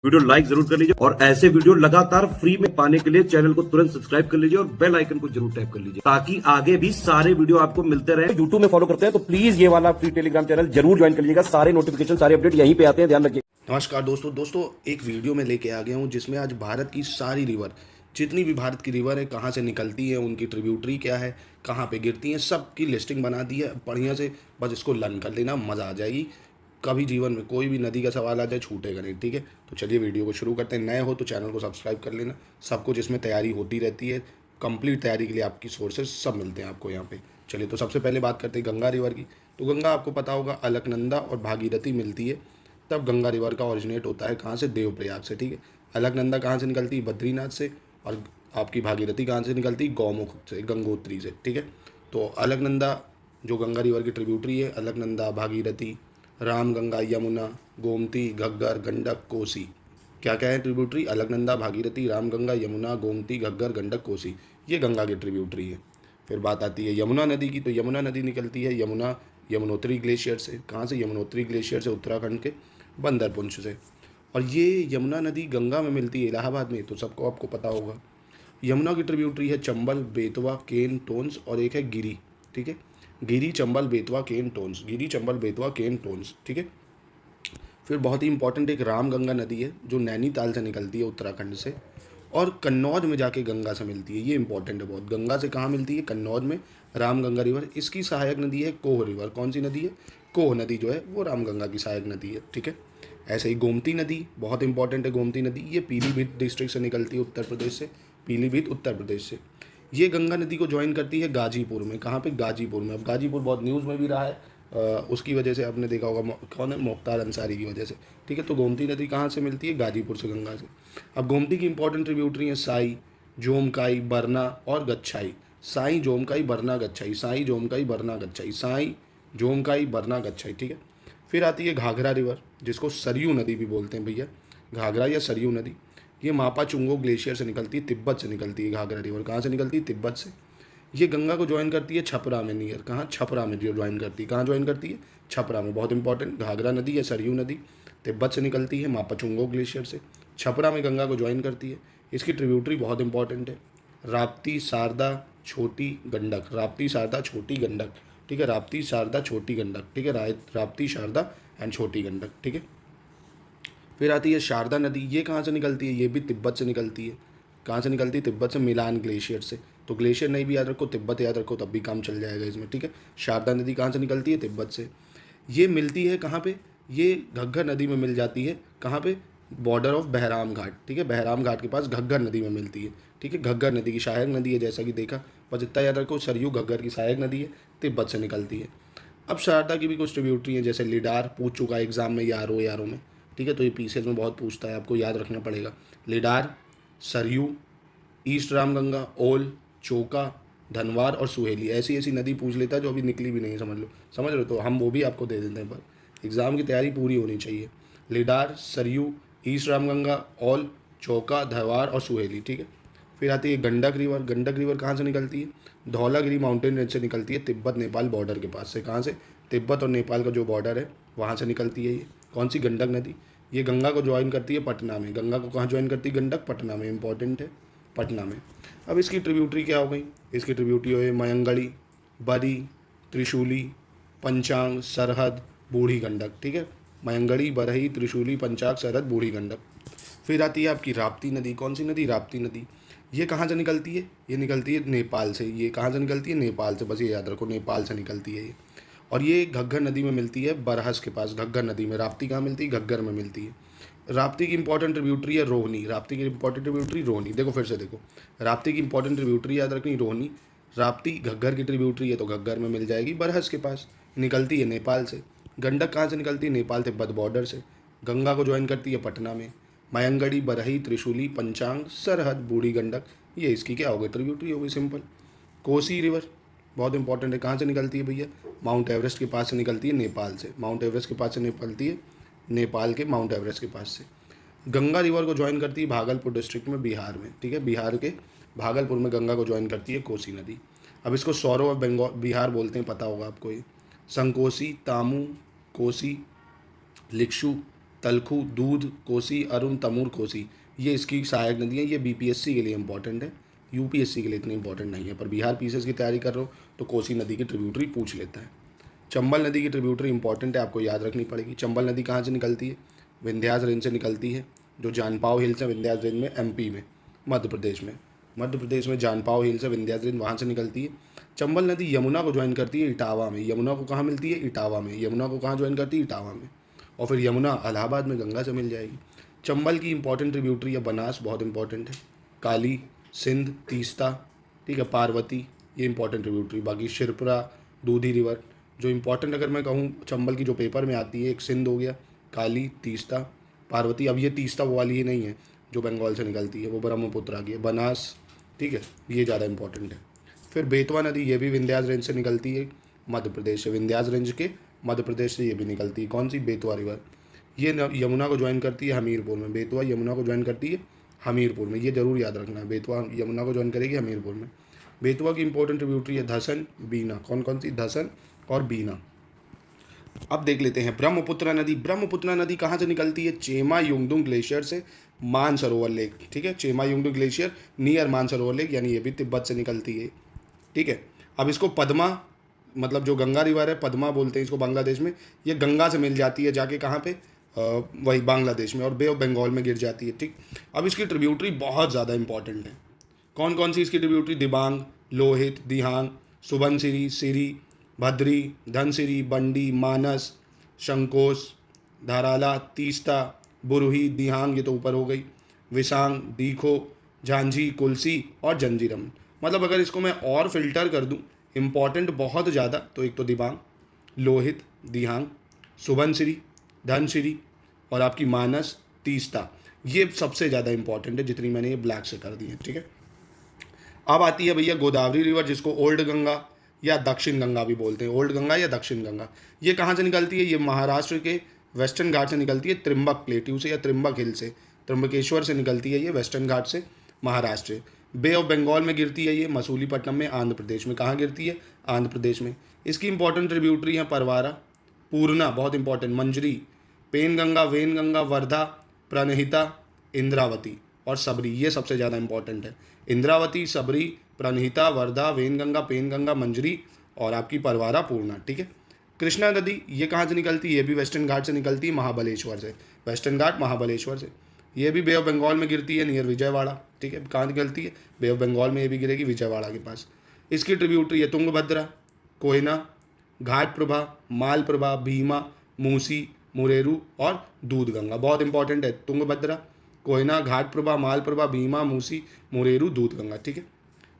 Video like जरूर कर लीजिए और ऐसे वीडियो लगातार फ्री में पाने के लिए चैनल को तुरंत सब्सक्राइब कर लीजिए और बेल आइकन को जरूर टैप कर लीजिए ताकि आगे भी सारे वीडियो आपको मिलते रहे। यूट्यूब में फॉलो करते हैं तो प्लीज ये वाला फ्री टेलीग्राम चैनल जरूर ज्वाइन कर लीजिएगा। सारे नोटिफिकेशन सारे अपडेट यहीं पे आते हैं, ध्यान रखिए। नमस्कार दोस्तों एक वीडियो में लेके आ गया हूँ जिसमें आज भारत की सारी रिवर, जितनी भी भारत की रिवर है, कहाँ से निकलती है, उनकी ट्रिब्यूटरी क्या है, कहाँ पे गिरती हैं, सब की लिस्टिंग बना दी है बढ़िया से। बस इसको लर्न कर लेना, मज़ा आ जाएगी। कभी जीवन में कोई भी नदी का सवाल आ जाए छूटेगा नहीं, ठीक है। तो चलिए वीडियो को शुरू करते हैं। नए हो तो चैनल को सब्सक्राइब कर लेना। सब कुछ इसमें तैयारी होती रहती है, कंप्लीट तैयारी के लिए आपकी सोर्सेज सब मिलते हैं आपको यहाँ पे। चलिए तो सबसे पहले बात करते हैं गंगा रिवर की। तो गंगा आपको पता होगा अलकनंदा और भागीरथी मिलती है, तब गंगा रिवर का ओरिजिनेट होता है कहाँ से, देवप्रयाग से, ठीक है। अलकनंदा कहाँ से निकलती है, बद्रीनाथ से। और आपकी भागीरथी कहाँ से निकलती है, गौमुख से, गंगोत्री से, ठीक है। तो अलकनंदा जो गंगा रिवर की ट्रिब्यूटरी है, अलकनंदा, भागीरथी, रामगंगा, यमुना, गोमती, घग्गर, गंडक, कोसी। क्या क्या है ट्रिब्यूटरी, अलकनंदा, भागीरथी, रामगंगा, यमुना, गोमती, घग्गर, गंडक, कोसी, ये गंगा की ट्रिब्यूटरी है। फिर बात आती है यमुना नदी की। तो यमुना नदी निकलती है यमुनोत्री ग्लेशियर से। कहाँ से, यमुनोत्री ग्लेशियर से, उत्तराखंड के बंदरपुंछ से। और ये यमुना नदी गंगा में मिलती है इलाहाबाद में, तो सबको आपको पता होगा। यमुना की ट्रिब्यूटरी है चंबल, बेतवा, केन, टोन्स और एक है गिरी, ठीक है। गिरी, चंबल, बेतवा, केन, टोन्स, गिरी, चंबल, बेतवा, केन, टोन्स, ठीक है। फिर बहुत ही इंपॉर्टेंट एक रामगंगा नदी है जो नैनीताल से निकलती है उत्तराखंड से और कन्नौज में जाके गंगा से मिलती है। ये इंपॉर्टेंट है बहुत। गंगा से कहाँ मिलती है, कन्नौज में, रामगंगा रिवर। इसकी सहायक नदी है कोह रिवर। कौन सी नदी है, कोह नदी जो है वो रामगंगा की सहायक नदी है, ठीक है। ऐसे ही गोमती नदी बहुत इंपॉर्टेंट है। गोमती नदी ये पीलीभीत डिस्ट्रिक्ट से निकलती है, उत्तर प्रदेश से, पीलीभीत उत्तर प्रदेश से। ये गंगा नदी को ज्वाइन करती है गाजीपुर में। कहाँ पे, गाजीपुर में। अब गाजीपुर बहुत न्यूज़ में भी रहा है, उसकी वजह से आपने देखा होगा, कौन है, मुख्तार अंसारी की वजह से, ठीक है। तो गोमती नदी कहाँ से मिलती है, गाजीपुर से, गंगा से। अब गोमती की इंपॉर्टेंट ट्रिब्यूटरी है साई, जोमकाई, बरना और गच्छाई। साई, जोमकाई, बरना, गच्छाई, साई, जोमकाई, बरना, गच्छाई, साई, जोमकाई, बरना, गच्छाई, ठीक है। फिर आती है घाघरा रिवर, जिसको सरयू नदी भी बोलते हैं भैया, घाघरा या सरयू नदी। ये मापा चुंगो ग्लेशियर से निकलती है, तिब्बत से निकलती है घाघरा रिवर। कहाँ से निकलती है, तिब्बत से। ये गंगा को ज्वाइन करती है छपरा में, नियर, कहाँ, छपरा में जो ज्वाइन करती है। कहाँ ज्वाइन करती है, छपरा में। बहुत इंपॉर्टेंट, घाघरा नदी या सरयू नदी तिब्बत से निकलती है मापाचुंगो ग्लेशियर से, छपरा में गंगा को ज्वाइन करती है। इसकी ट्रिब्यूटरी बहुत इंपॉर्टेंट है, राप्ती, शारदा, छोटी गंडक, राप्ती, शारदा, छोटी गंडक, ठीक है। राप्ती, शारदा, छोटी गंडक, ठीक है। राप्ती, शारदा एंड छोटी गंडक, ठीक है। फिर आती है शारदा नदी। ये कहाँ से निकलती है, ये भी तिब्बत से निकलती है। कहाँ से निकलती है, तिब्बत से, मिलान ग्लेशियर से। तो ग्लेशियर नहीं भी याद रखो, तिब्बत याद रखो, तब भी काम चल जाएगा इसमें, ठीक है। शारदा नदी कहाँ से निकलती है, तिब्बत से। ये मिलती है कहाँ पे, ये घग्गर नदी में मिल जाती है। कहाँ पे, बॉर्डर ऑफ बहराम घाट, ठीक है। बहराम घाट के पास घग्गर नदी में मिलती है, ठीक है। घग्गर नदी की सहायक नदी है, जैसा कि देखा। बस इतना याद रखो, सरयू घग्गर की सहायक नदी है, तिब्बत से निकलती है। अब शारदा की भी कुछ ट्रिब्यूटरी है, जैसे लिडार, पूछ चुका एग्जाम में यारों में, ठीक है। तो ये पीसीएस में बहुत पूछता है, आपको याद रखना पड़ेगा। लिडार, सरयू, ईस्ट रामगंगा, ओल, चोका, धनवार और सुहेली। ऐसी ऐसी नदी पूछ लेता है जो अभी निकली भी नहीं, समझ लो, समझ रहे हो। तो हम वो भी आपको दे देते हैं, पर एग्ज़ाम की तैयारी पूरी होनी चाहिए। लिडार, सरयू, ईस्ट रामगंगा, ओल, चौका, धनवार और सुहेली, ठीक है। फिर आती है गंडक रिवर। गंडक रिवर कहाँ से निकलती है, धौलागिरी माउंटेन रेंज से निकलती है, तिब्बत नेपाल बॉर्डर के पास से। कहाँ से, तिब्बत और नेपाल का जो बॉर्डर है वहाँ से निकलती है ये। कौन सी, गंडक नदी। ये गंगा को ज्वाइन करती है पटना में। गंगा को कहाँ ज्वाइन करती है, गंडक, पटना में, इंपॉर्टेंट है, पटना में। अब इसकी ट्रिब्यूटरी क्या हो गई, इसकी ट्रिब्यूटरी हो गई मयंगड़ी, बरी, त्रिशूली, पंचांग, सरहद, बूढ़ी गंडक, ठीक है। मयंगड़ी, बरही, त्रिशूली, पंचांग, सरहद, बूढ़ी गंडक। फिर आती है आपकी राप्ती नदी। कौन सी नदी, राप्ती नदी। ये कहाँ से निकलती है, ये निकलती है नेपाल से। ये कहाँ से निकलती है, नेपाल से, बस ये याद रखो, नेपाल से निकलती है ये। और ये घग्गर नदी में मिलती है, बरहस के पास, घग्गर नदी में। राप्ती कहाँ मिलती है, घग्गर में मिलती है। राप्ती की इंपॉर्टेंट ट्रिब्यूटरी है रोहनी। राप्ती की इंपॉर्टेंट ट्रिब्यूटरी रोहनी। देखो फिर से देखो, राप्ती की इंपॉर्टेंट ट्रिब्यूटरी याद रखनी, रोहनी। राप्ती घग्गर की ट्रिब्यूटरी है, तो घग्गर में मिल जाएगी, बरहस के पास, निकलती है नेपाल से। गंडक कहाँ से निकलती है, नेपाल तिब्बत बॉर्डर से। गंगा को ज्वाइन करती है पटना में। मयंगड़ी, बरही, त्रिशूली, पंचांग, सरहद, बूढ़ी गंडक, ये इसकी क्या हो गई, ट्रिब्यूटरी हो गई, सिंपल। कोसी रिवर बहुत इंपॉर्टेंट है। कहाँ से निकलती है भैया, माउंट एवरेस्ट के पास से निकलती है, नेपाल से। माउंट एवरेस्ट के पास से निकलती है, नेपाल के माउंट एवरेस्ट के पास से। गंगा रिवर को ज्वाइन करती है भागलपुर डिस्ट्रिक्ट में, बिहार में, ठीक है। बिहार के भागलपुर में गंगा को ज्वाइन करती है कोसी नदी। अब इसको सौरव ऑफ बंगाल बिहार बोलते हैं, पता होगा आपको ये। संकोसी, तामू, कोसी, लिक्षु, तलखू, दूध कोसी, अरुण, तमूर कोसी, ये इसकी सहायक नदी है। ये बीपीएससी के लिए इंपॉर्टेंट है, यूपीएससी के लिए इतनी इंपॉर्टेंट नहीं है, पर बिहार पीसीएस की तैयारी कर रहे हो तो कोसी नदी की ट्रिब्यूटरी पूछ लेता है। चंबल नदी की ट्रिब्यूटरी इंपॉर्टेंट है, आपको याद रखनी पड़ेगी। चंबल नदी कहाँ से निकलती है? विंध्याचल रेंज से निकलती है। जो जानपाव हिल्स है विंध्याचल रेंज में, एमपी में, मध्य प्रदेश में जानपाव हिल्स है विंध्याचल रेंज, वहाँ से निकलती है। चंबल नदी यमुना को ज्वाइन करती है इटावा में। यमुना को कहाँ मिलती है? इटावा में। यमुना को कहाँ ज्वाइन करती है? इटावा में। और फिर यमुना इलाहाबाद में गंगा से मिल जाएगी। चंबल की इंपॉर्टेंट ट्रिब्यूटरी है बनास, बहुत इंपॉर्टेंट है। काली, सिंध, तीस्ता, ठीक है, पार्वती, ये इंपॉर्टेंट ट्रिब्यूटरी। बाकी शिरपुरा, दूधी रिवर जो इंपॉर्टेंट अगर मैं कहूँ चंबल की जो पेपर में आती है, एक सिंध हो गया, काली, तीस्ता, पार्वती। अब ये तीस्ता वो वाली ही नहीं है जो बंगाल से निकलती है, वो ब्रह्मपुत्र की है। बनास, ठीक है, ये ज़्यादा इंपॉर्टेंट है। फिर बेतवा नदी, ये भी विंध्याचल रेंज से निकलती है, मध्य प्रदेश से। विंध्याचल रेंज के मध्य प्रदेश से ये भी निकलती है। कौन सी? बेतवा रिवर। ये यमुना को ज्वाइन करती है हमीरपुर में। बेतवा यमुना को ज्वाइन करती है हमीरपुर में, ये जरूर याद रखना है। बेतवा यमुना को ज्वाइन करेगी हमीरपुर में। बेतवा की इंपॉर्टेंट ट्रिब्यूटरी है धसन, बीना। कौन कौन सी? धसन और बीना। अब देख लेते हैं ब्रह्मपुत्र नदी। ब्रह्मपुत्र नदी कहाँ से निकलती है? चेमा युंगडुंग ग्लेशियर से मानसरोवर लेक, ठीक है, Chema Yungdung glacier near Mansarovar lake, यानी ये भी तिब्बत से निकलती है, ठीक है। अब इसको पद्मा, मतलब जो गंगा रिवर है, पद्मा बोलते हैं इसको बांग्लादेश में, ये गंगा से मिल जाती है जाके कहाँ पे? वही बांग्लादेश में, और बे ऑफ बंगाल में गिर जाती है, ठीक। अब इसकी ट्रिब्यूटरी बहुत ज़्यादा इंपॉर्टेंट है। कौन कौन सी इसकी ट्रिब्यूटरी? दिबांग, लोहित, दिहांग, सुबनसिरी, सिरी, भद्री, धनसिरी, बंडी, मानस, शंकोस, धाराला, तीस्ता, बुरही, दिहांग, ये तो ऊपर हो गई, विसांग, दीखो, झांझी, कुलसी और जंजीरम। मतलब अगर इसको मैं और फिल्टर कर दूं इंपॉर्टेंट बहुत ज़्यादा, तो एक तो दिबांग, लोहित, दिहांग, सुबनसिरी, धनसिरी और आपकी मानस, तीस्ता, ये सबसे ज़्यादा इंपॉर्टेंट है, जितनी मैंने ये ब्लैक से कर दी है, ठीक है। अब आती है भैया गोदावरी रिवर, जिसको ओल्ड गंगा या दक्षिण गंगा भी बोलते हैं, ओल्ड गंगा या दक्षिण गंगा। ये कहाँ से निकलती है? ये महाराष्ट्र के वेस्टर्न घाट से निकलती है, त्रिम्बक प्लेट्यू से या त्रिम्बक हिल से, त्र्यंबकेश्वर से निकलती है ये, वेस्टर्न घाट से, महाराष्ट्र। बे ऑफ बंगाल में गिरती है ये, मसूलीपट्टनम में, आंध्र प्रदेश में। कहाँ गिरती है? आंध्र प्रदेश में। इसकी इंपॉर्टेंट ट्रिब्यूटरी है परवारा, पूर्णा, बहुत इंपॉर्टेंट, मंजरी, पेनगंगा, वेनगंगा, वर्धा, प्रणहिता, इंद्रावती और सबरी, ये सबसे ज़्यादा इंपॉर्टेंट है। इंद्रावती, सबरी, प्रणहिता, वर्धा, वेनगंगा, पेनगंगा, मंजरी और आपकी परवारा, पूर्णा, ठीक है। कृष्णा नदी, ये कहाँ से निकलती है? ये भी वेस्टर्न घाट से निकलती है, महाबलेश्वर से, वेस्टर्न घाट महाबलेश्वर से। ये भी बे ऑफ बंगाल में गिरती है, नियर विजयवाड़ा, ठीक है। कहाँ निकलती है? बे ऑफ बंगाल में ये भी गिरेगी, विजयवाड़ा के पास। इसकी ट्रिब्यूटरी है तुंगभद्रा, कोयना, घाट प्रभा, माल प्रभा, भीमा, मूसी, मुरेरू और दूध गंगा। बहुत इंपॉर्टेंट है, तुंगभद्रा, कोयना, घाट प्रभा, माल प्रभा, भीमा, मूसी, मुरेरू, दूध गंगा, ठीक है।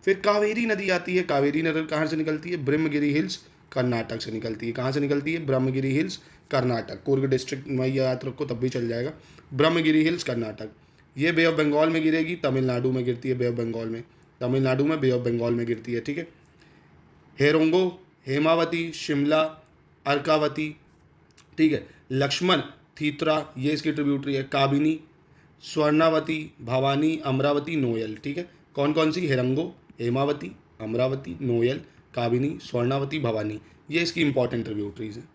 फिर कावेरी नदी आती है। कावेरी नदी कहाँ से निकलती है? ब्रह्मगिरी हिल्स, कर्नाटक से निकलती है। कहाँ से निकलती है? ब्रह्मगिरी हिल्स, कर्नाटक। कुर्ग डिस्ट्रिक्ट में याद रखो, तब भी चल जाएगा। ब्रह्मगिरी हिल्स, कर्नाटक। ये बे ऑफ बंगाल में गिरेगी, तमिलनाडु में गिरती है, बे ऑफ बंगाल में, तमिलनाडु में बे ऑफ बंगाल में गिरती है, ठीक है। हेरोंगो, हेमावती, शिमला, अर्कावती, ठीक है। लक्ष्मण, थीत्रा, ये इसकी ट्रिब्यूटरी है। काबिनी, स्वर्णावती, भवानी, अमरावती, नोयल, ठीक है। कौन कौन सी? हेरंगो, हेमावती, अमरावती, नोयल, काबिनी, स्वर्णावती, भवानी, ये इसकी इंपॉर्टेंट ट्रिब्यूटरीज हैं।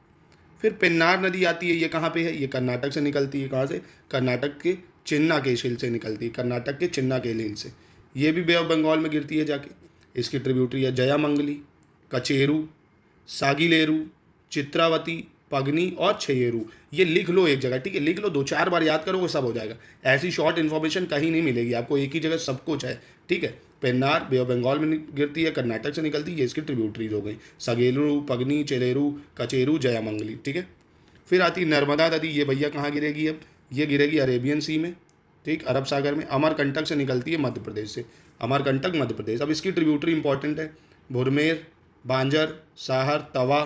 फिर पेन्नार नदी आती है, ये कहाँ पे है? ये कर्नाटक से निकलती है। कहाँ से? कर्नाटक के चिन्नाकेश हिल से निकलती है, कर्नाटक के चिन्नाकेल हिल से। ये भी बे ऑफ बंगाल में गिरती है जाके। इसकी ट्रिब्यूटरी है जयामंगली, कचेरू, सागिलेरू, चित्रावती, पगनी और छयेरू। ये लिख लो एक जगह, ठीक है, लिख लो, 2-4 बार याद करोगे सब हो जाएगा। ऐसी शॉर्ट इन्फॉर्मेशन कहीं नहीं मिलेगी आपको, एक ही जगह सब कुछ है, ठीक है। पेन्नार बे ऑफ बंगाल में गिरती है, कर्नाटक से निकलती है, ये इसकी ट्रिब्यूटरीज हो गई, सगेलू, पगनी, चेलेरू, कचेरू, जयामंगली, ठीक है। फिर आती नर्मदा नदी, ये भैया कहाँ गिरेगी? अब ये गिरेगी अरेबियन सी में, ठीक, अरब सागर में। अमरकंटक से निकलती है, मध्य प्रदेश से, अमरकंटक, मध्य प्रदेश। अब इसकी ट्रिब्यूटरी इंपॉर्टेंट है, भुरमेर, बांजर, साहर, तवा,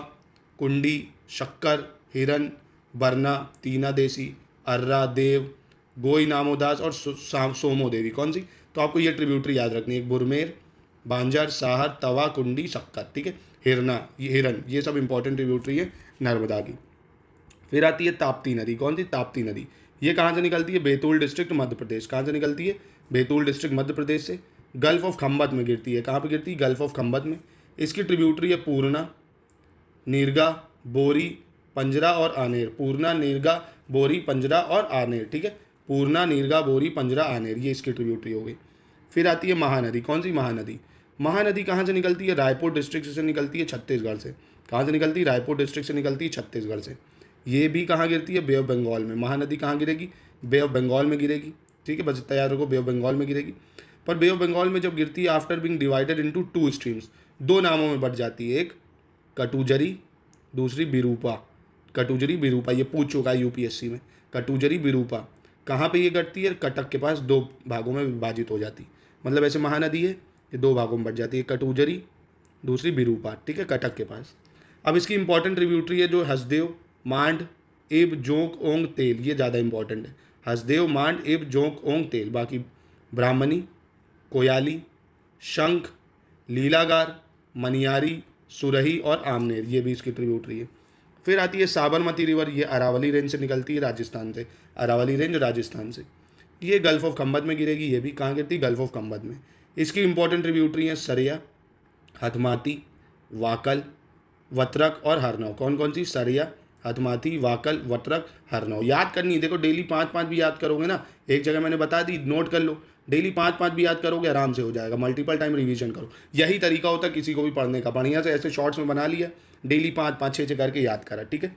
कुंडी, शक्कर, हिरन, बरना, तीना देसी, अर्रा, देव, गोई नामोदास और सोमो देवी। कौन सी? तो आपको ये ट्रिब्यूटरी याद रखनी है, भुरमेर, बांजर, साहर, तवा, कुंडी, शक्कर, ठीक है। हिरना, ये हिरन, ये सब इंपॉर्टेंट ट्रिब्यूटरी है नर्मदा की। फिर आती है ताप्ती नदी। कौन सी? ताप्ती नदी। ये कहाँ से निकलती है? बैतूल डिस्ट्रिक्ट, मध्य प्रदेश। कहाँ से निकलती है? बैतूल डिस्ट्रिक्ट, मध्य प्रदेश से। गल्फ ऑफ खम्बत में गिरती है। कहाँ पे गिरती है? गल्फ ऑफ खम्बत में। इसकी ट्रिब्यूटरी है पूर्णा, नीरगा, बोरी पंजरा और आनेर, पूर्णा, नीरगा, बोरी, पंजरा और आनेर, ठीक है, पूर्णा, नीरगा, बोरी, पंजरा, आनेर, ये इसकी ट्रिब्यूटरी हो गई। फिर आती है महानदी। कौन सी महानदी? महानदी कहाँ से निकलती है? रायपुर डिस्ट्रिक्ट से निकलती है, छत्तीसगढ़ से। कहाँ से निकलती है? रायपुर डिस्ट्रिक्ट से निकलती है, छत्तीसगढ़ से। ये भी कहाँ गिरती है? बे ऑफ बंगाल में। महानदी कहाँ गिरेगी? बे ऑफ बंगाल में गिरेगी, ठीक है, बस तैयार रखो, बे ऑफ बंगाल में गिरेगी। पर बे ऑफ बंगाल में जब गिरती है, after being divided into 2 streams, 2 नामों में बढ़ जाती है, एक कटुजरी, दूसरी बिरूपा। कटुजरी, बिरूपा, ये पूछ चुका है यूपीएससी में। कटुजरी, बिरूपा कहाँ पे ये घटती है? कटक के पास 2 भागों में विभाजित हो जाती, मतलब ऐसे महानदी है, ये 2 भागों में बढ़ जाती है, कटुजरी, दूसरी बिरूपा, ठीक है, कटक के पास। अब इसकी इंपॉर्टेंट ट्रिब्यूटरी है जो हसदेव, मांड, इब, जोंक, ओंग, तेल, ये ज़्यादा इंपॉर्टेंट है। हसदेव, मांड, इब, जोंक, ओंग, तेल। बाकी ब्राह्मणी, कोयाली, शंख, लीलागार, मनियारी, सुरही और आमनेर, ये भी इसकी ट्रिब्यूटरी है। फिर आती है साबरमती रिवर, ये अरावली रेंज से निकलती है, राजस्थान से। अरावली रेंज राजस्थान से, ये गल्फ ऑफ खंबत में गिरेगी। ये भी कहाँ गिरती है? गल्फ ऑफ खंबत में। इसकी इंपॉर्टेंट ट्रिब्यूटरी है सरिया, हथमाती, वाकल, वत्रक और हरनौ। कौन कौन सी? सरिया, हथमाती, वाकल, वत्रक, हरनौ। याद करनी है, देखो डेली 5-5 भी याद करोगे ना, एक जगह मैंने बता दी, नोट कर लो, डेली 5-5 भी याद करोगे, आराम से हो जाएगा। मल्टीपल टाइम रिवीजन करो, यही तरीका होता है किसी को भी पढ़ने का। बढ़िया से ऐसे शॉर्ट्स में बना लिया, डेली 5-5, 6 करके याद करा, ठीक है।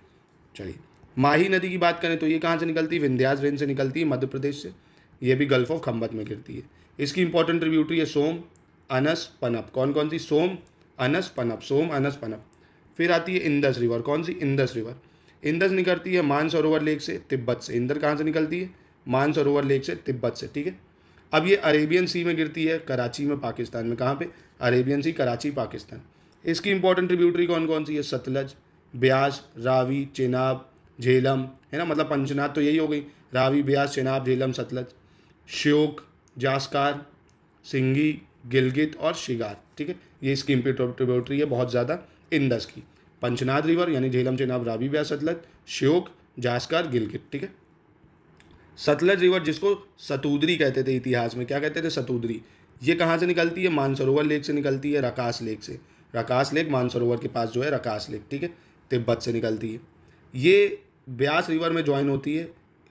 चलिए, माही नदी की बात करें तो ये कहाँ से निकलती है? विंध्यास रेंज से निकलती है, मध्य प्रदेश से। ये भी गल्फ ऑफ खंबत में गिरती है। इसकी इंपॉर्टेंट ट्रिब्यूटरी है सोम, अनस, पनप। कौन कौन सी? सोम, अनस, पनप, सोम, अनस, पनप। फिर आती है इंदस रिवर। कौन सी? Indus river. इंदस निकलती है मानसरोवर लेक से, तिब्बत से। इंदर कहाँ से निकलती है? मानसरोवर लेक से, तिब्बत से, ठीक है। अब ये अरेबियन सी में गिरती है, कराची में, पाकिस्तान में। कहाँ पे? अरेबियन सी, कराची, पाकिस्तान। इसकी इंपॉर्टेंट ट्रिब्यूटरी कौन कौन सी है? सतलज, ब्यास, रावी, चेनाब, झेलम, है ना, मतलब पंचनाद तो यही हो गई, रावी, ब्यास, चेनाब, झेलम, सतलज, श्योक, जास्कार, सिंगी, गिलगित और शिगार, ठीक है। ये इसकी ट्रिब्यूटरी है बहुत ज़्यादा इंदस की। पंचनाद रिवर यानी झेलम, चेनाब, रावी, ब्यास, सतलज, श्योक, जास्कार, गिलगित, ठीक है। सतलज रिवर जिसको सतूदरी कहते थे इतिहास में, क्या कहते थे? सतूदरी। ये कहाँ से निकलती है? मानसरोवर लेक से निकलती है, रकास लेक से। रकास लेक मानसरोवर के पास जो है, रकास लेक, ठीक है, तिब्बत से निकलती है। ये ब्यास रिवर में ज्वाइन होती है,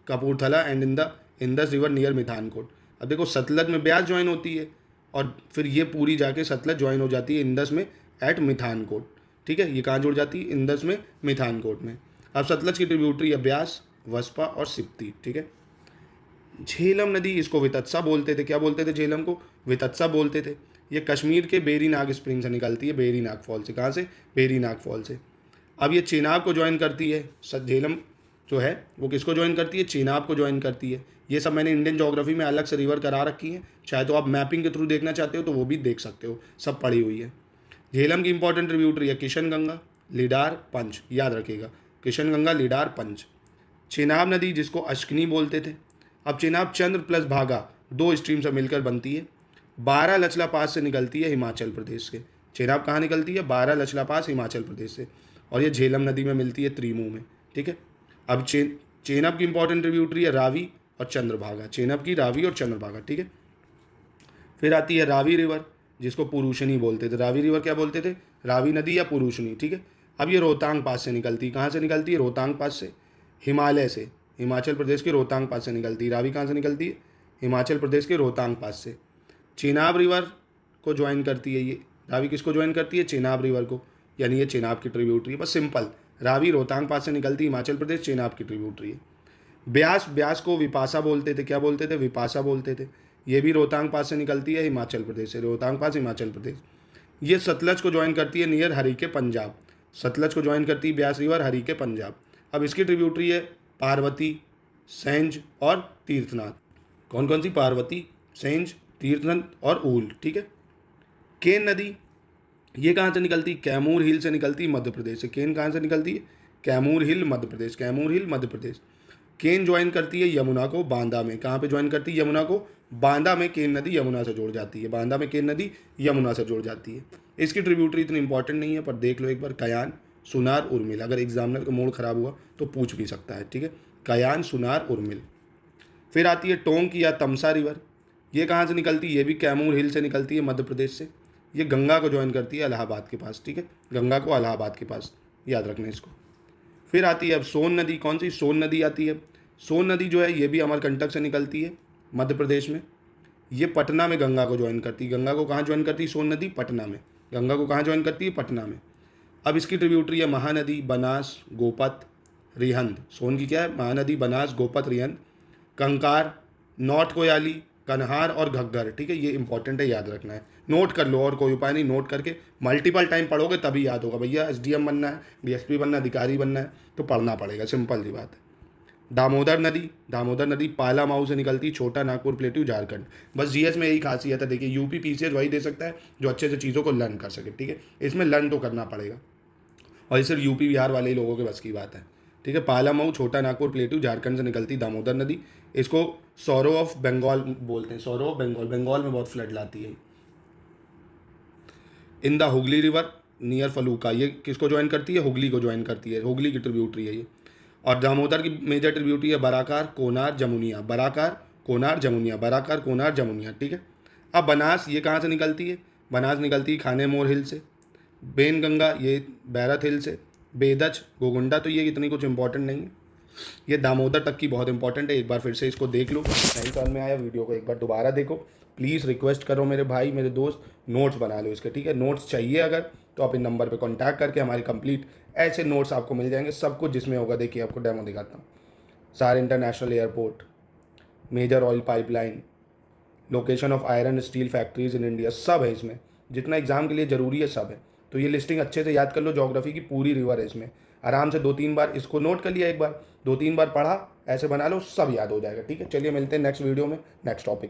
Kapurthala and in the Indus river near Mithankot. अब देखो, सतलज में ब्यास ज्वाइन होती है और फिर ये पूरी जाके सतलज ज्वाइन हो जाती है इंदस में एट मिठानकोट, ठीक है। ये कहाँ जुड़ जाती है? इंदस में, मिठानकोट में। अब सतलज की ट्रिब्यूटरी है ब्यास, वस्पा और सिप्ती, ठीक है। झेलम नदी, इसको वितत्सा बोलते थे। क्या बोलते थे झेलम को? वितत्सा बोलते थे। ये कश्मीर के बेरीनाग स्प्रिंग से निकलती है, बेरीनाग फॉल से। कहाँ से? बेरीनाग फॉल से। अब ये चेनाब को ज्वाइन करती है, झेलम जो है वो किसको ज्वाइन करती है? चेनाब को ज्वाइन करती है। ये सब मैंने इंडियन ज्योग्राफी में अलग से रिवर करा रखी है, चाहे तो आप मैपिंग के थ्रू देखना चाहते हो तो वो भी देख सकते हो, सब पड़ी हुई है। झेलम की इंपॉर्टेंट ट्रिब्यूटरी है किशन गंगा, लिडार, पंच, याद रखिएगा, किशन गंगा, लिडार, पंच। चेनाब नदी जिसको अश्कनी बोलते थे। अब चेनाब चंद्र प्लस भागा 2 स्ट्रीम से मिलकर बनती है। 12 लचला पास से निकलती है हिमाचल प्रदेश के। चेनाब कहाँ निकलती है? 12 लचला पास हिमाचल प्रदेश से। और ये झेलम नदी में मिलती है त्रिमू में, ठीक है। अब चेनाब की इंपॉर्टेंट ट्रिब्यूटरी है रावी और चंद्रभागा। चेनाब की रावी और चंद्रभागा, ठीक है। फिर आती है रावी रिवर जिसको पुरुषनी बोलते थे। रावी रिवर क्या बोलते थे? रावी नदी या पुरुषनी, ठीक है। अब ये रोहतांग पास से निकलती है। कहाँ से निकलती है? रोहतांग पास से, हिमालय से, हिमाचल प्रदेश के रोहतांग पास से निकलती है। रावी कहाँ से निकलती है? हिमाचल प्रदेश के रोहतांग पास से। चेनाब रिवर को ज्वाइन करती है ये। रावी किसको ज्वाइन करती है? चेनाब रिवर को, यानी ये चेनाब की ट्रिब्यूटरी है। बस सिंपल, रावी रोहतांग पास से निकलती है, हिमाचल प्रदेश, चेनाब की ट्रिब्यूटरी है। ब्यास, ब्यास को विपाशा बोलते थे। क्या बोलते थे? विपाशा बोलते थे। ये भी रोहतांग पास से निकलती है, हिमाचल प्रदेश से। रोहतांग पास, हिमाचल प्रदेश। ये सतलज को ज्वाइन करती है नियर हरिके पंजाब। सतलज को ज्वाइन करती है ब्यास रिवर हरिके पंजाब। अब इसकी ट्रिब्यूटरी है पार्वती, सेंज और तीर्थनाथ। कौन कौन सी? पार्वती, सेंज, तीर्थनाथ और ऊल, ठीक है। केन नदी ये कहाँ से निकलती? कैमूर हिल से निकलती है, मध्य प्रदेश से। केन कहाँ से निकलती है? कैमूर हिल, मध्य प्रदेश। कैमूर हिल, मध्य प्रदेश। केन ज्वाइन करती है यमुना को बांदा में। कहाँ पे ज्वाइन करती है? यमुना को बांदा में। केन नदी यमुना से जुड़ जाती है। बांदा में केन नदी यमुना से जुड़ जाती है। इसकी ट्रिब्यूटरी इतनी इंपॉर्टेंट नहीं है, पर देख लो एक बार, कयान, सुनार, उर्मिल। अगर एग्जामिनर का मूड खराब हुआ तो पूछ भी सकता है, ठीक है। कयान, सुनार, उर्मिल। फिर आती है टोंक या तमसा रिवर। ये कहाँ से निकलती है? ये भी कैमूर हिल से निकलती है, मध्य प्रदेश से। ये गंगा को ज्वाइन करती है इलाहाबाद के पास, ठीक है। गंगा को इलाहाबाद के पास, याद रखना इसको। फिर आती है अब सोन नदी। कौन सी? सोन नदी आती है। सोन नदी जो है ये भी अमरकंटक से निकलती है मध्य प्रदेश में। ये पटना में गंगा को ज्वाइन करती है। गंगा को कहाँ ज्वाइन करती है सोन नदी? पटना में। गंगा को कहाँ ज्वाइन करती है? पटना में। अब इसकी ट्रिब्यूटरी है महानदी, बनास, गोपत, रिहंद। सोन की क्या है? महानदी, बनास, गोपत, रिहंद, कंकार, नॉर्थ कोयाली, कन्हार और घग्गर। ठीक है, ये इंपॉर्टेंट है, याद रखना है, नोट कर लो, और कोई उपाय नहीं, नोट करके मल्टीपल टाइम पढ़ोगे तभी याद होगा। भैया एसडीएम बनना है, डीएसपी बनना है, अधिकारी बनना है तो पढ़ना पड़ेगा, सिंपल सी बात है। दामोदर नदी। दामोदर नदी पालामाऊ से निकलती, छोटा नागपुर प्लेटू, झारखंड। बस जीएस में यही खासियत है। देखिए यूपी पीसीएस वही दे सकता है जो अच्छे से चीज़ों को लर्न कर सके। ठीक है, इसमें लर्न तो करना पड़ेगा और ये सिर्फ यूपी बिहार वाले ही लोगों के बस की बात है। ठीक है, पालामाऊ, छोटा नागपुर प्लेटू, झारखंड से निकलती दामोदर नदी। इसको सौरो ऑफ बंगाल बोलते हैं, सौरो ऑफ बंगाल। बंगाल में बहुत फ्लड लाती है। In the Hooghly river near फलूका। ये किसको ज्वाइन करती है? हुगली को ज्वाइन करती है, हुगली की ट्रिब्यूटरी है ये। और दामोदर की मेजर ट्रिब्यूटरी है बराकार, कोनार, जमुनिया। बराकार, कोनार, जमुनिया, बराकार, कोनार, जमुनिया। ठीक है, अब बनास ये कहाँ से निकलती है? बनास निकलती है खाने मोर हिल से। बेन गंगा ये बैरत हिल से। बेदच, गोगुंडा तो ये इतनी कुछ इंपॉर्टेंट नहीं है। ये दामोदर तक की बहुत इंपॉर्टेंट है। एक बार फिर से इसको देख लो, नहीं समझ में आया वीडियो को एक बार दोबारा देखो। प्लीज़ रिक्वेस्ट करो मेरे भाई मेरे दोस्त, नोट्स बना लो इसके। ठीक है, नोट्स चाहिए अगर तो आप इन नंबर पे कांटेक्ट करके हमारी कंप्लीट ऐसे नोट्स आपको मिल जाएंगे, सब कुछ जिसमें होगा। देखिए आपको डेमो दिखाता हूँ। सारे international airport, major oil pipeline, location of iron steel factories in India, सब है इसमें। जितना एग्जाम के लिए ज़रूरी है सब है। तो ये लिस्टिंग अच्छे से याद कर लो। ज्योग्राफी की पूरी रिवर है इसमें। आराम से 2-3 बार इसको नोट कर लिया, एक बार 2-3 बार पढ़ा, ऐसे बना लो, सब याद हो जाएगा। ठीक है, चलिए मिलते हैं नेक्स्ट वीडियो में नेक्स्ट टॉपिक।